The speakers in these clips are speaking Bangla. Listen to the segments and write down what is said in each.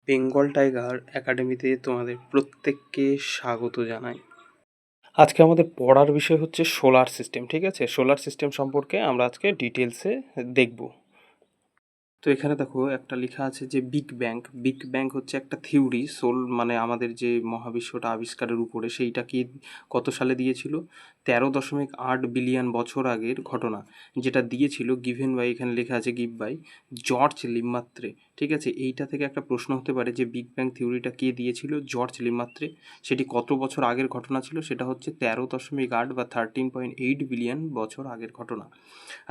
বেঙ্গল টাইগার একাডেমিতে তোমাদের প্রত্যেককে স্বাগত জানাই। আজকে আমাদের পড়ার বিষয় হচ্ছে সোলার সিস্টেম, ঠিক আছে? সোলার সিস্টেম সম্পর্কে আমরা আজকে ডিটেলসে দেখব। তো এখানে দেখো একটা লেখা আছে যে বিগ ব্যাং হচ্ছে একটা থিওরি। মানে আমাদের যে মহাবিশ্বটা আবিষ্কারের উপরে, সেইটা কি কত সালে দিয়েছিল? 13.8 বিলিয়ন বছর আগের ঘটনা, যেটা দিয়েছিল গিভেন বাই, এখানে লেখা আছে গিভ বাই জর্জ লিমাত্রে। ঠিক আছে, এইটা থেকে একটা প্রশ্ন হতে পারে যে বিগ ব্যাং থিওরিটা কে দিয়েছিল? জর্জ লিমাত্রে। সেটি কত বছর আগের ঘটনা ছিল? সেটা হচ্ছে 13.8 বা 13.8 বিলিয়ন বছর আগের ঘটনা।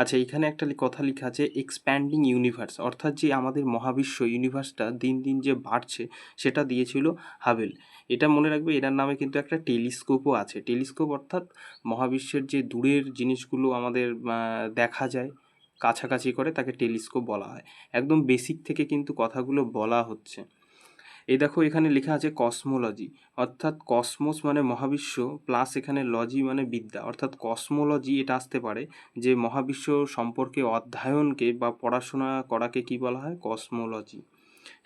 আচ্ছা, এখানে একটা কথা লেখা আছে এক্সপ্যান্ডিং ইউনিভার্স, অর্থাৎ যে আমাদের মহাবিশ্ব ইউনিভার্সটা দিন দিন যে বাড়ছে, সেটা দিয়েছিল হাবেল। এটা মনে রাখবে, এটার নামে কিন্তু একটা টেলিস্কোপও আছে। টেলিস্কোপ অর্থাৎ মহাবিশ্বের যে দূরের জিনিসগুলো আমাদের দেখা যায়, কাছাকাছি করে, তাকে টেলিস্কোপ বলা হয়। একদম বেসিক থেকে কিন্তু কথাগুলো বলা হচ্ছে। এই দেখো, এখানে লেখা আছে কসমোলজি, অর্থাৎ কসমোস মানে মহাবিশ্ব, প্লাস এখানে লজি মানে বিদ্যা, অর্থাৎ কসমোলজি এটা আসতে পারে যে মহাবিশ্ব সম্পর্কে অধ্যয়নকে বা পড়াশোনা করাকে কি বলা হয়? কসমোলজি।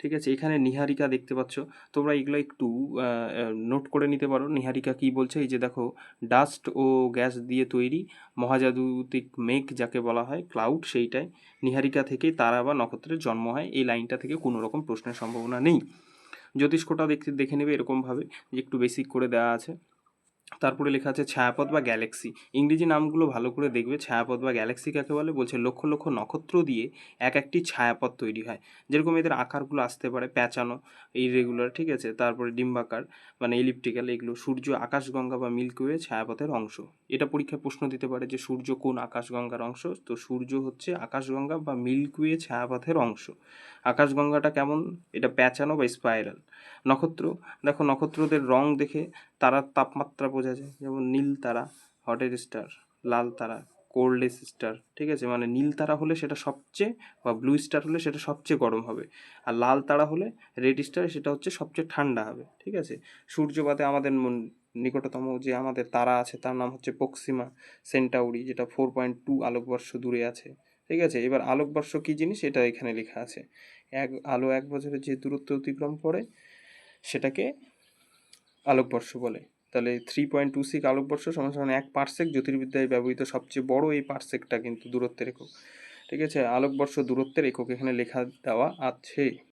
ঠিক আছে, এখানে নিহারিকা দেখতে পাচ্ছ, তোমরা এগুলো একটু নোট করে নিতে পারো। নিহারিকা কি বলছে? এই যে দেখো, ডাস্ট ও গ্যাস দিয়ে তৈরি মহাজাগতিক মেঘ যাকে বলা হয় ক্লাউড, সেইটাই নিহারিকা থেকে তারা বা নক্ষত্রের জন্ম হয়। এই লাইনটা থেকে কোনো রকম প্রশ্নের সম্ভাবনা নেই। জ্যোতিষ্কটা দেখে নেবে এরকমভাবে, যে একটু বেসিক করে দেওয়া আছে। তারপরে লেখা আছে ছায়াপথ বা গ্যালাক্সি। ইংরেজি নামগুলো ভালো করে দেখবে। ছায়াপথ বা গ্যালাক্সি কাকে বলে? বলছে লক্ষ লক্ষ নক্ষত্র দিয়ে এক একটি ছায়াপথ তৈরি হয়। যেরকম এদের আকারগুলো আসতে পারে প্যাঁচানো, ইরেগুলার, ঠিক আছে, তারপরে ডিম্বাকার মানে এলিপ্টিক্যাল। এগুলো সূর্য, আকাশগঙ্গা বা মিল্কি ছায়াপথের অংশ। এটা পরীক্ষায় প্রশ্ন দিতে পারে যে সূর্য কোন আকাশগঙ্গার অংশ? তো সূর্য হচ্ছে আকাশগঙ্গা বা মিল্কি ছায়াপথের অংশ। আকাশগঙ্গাটা কেমন? এটা প্যাঁচানো বা স্পাইরাল। নক্ষত্র, দেখো নক্ষত্রদের রং দেখে তারার তাপমাত্রা বোঝা যায়। যেমন নীল তারা হটের স্টার, লাল তারা কোল্ডেস্ট স্টার। ঠিক আছে, মানে নীল তারা হলে সেটা সবচেয়ে, বা ব্লু স্টার হলে সেটা সবচেয়ে গরম হবে, আর লাল তারা হলে রেড স্টার, সেটা হচ্ছে সবচেয়ে ঠান্ডা হবে। ঠিক আছে, সূর্যপাতে আমাদের নিকটতম যে আমাদের তারা আছে তার নাম হচ্ছে প্রক্সিমা সেন্টাউরি, যেটা 4.2 আলোকবর্ষ দূরে আছে। ঠিক আছে, এবার আলোকবর্ষ কী জিনিস এটা এখানে লেখা আছে। আলো 1 বছরে যে দূরত্ব অতিক্রম করে সেটাকে আলোকবর্ষ বলে। তাহলে 3.26 আলোকবর্ষ সমান সমান 1 পারসেক, জ্যোতির্বিদ্যায় ব্যবহৃত সবচেয়ে বড় এই পারসেকটা কিন্তু দূরত্বের একক। ঠিক আছে, আলোকবর্ষ দূরত্বের একক এখানে লেখা দেওয়া আছে।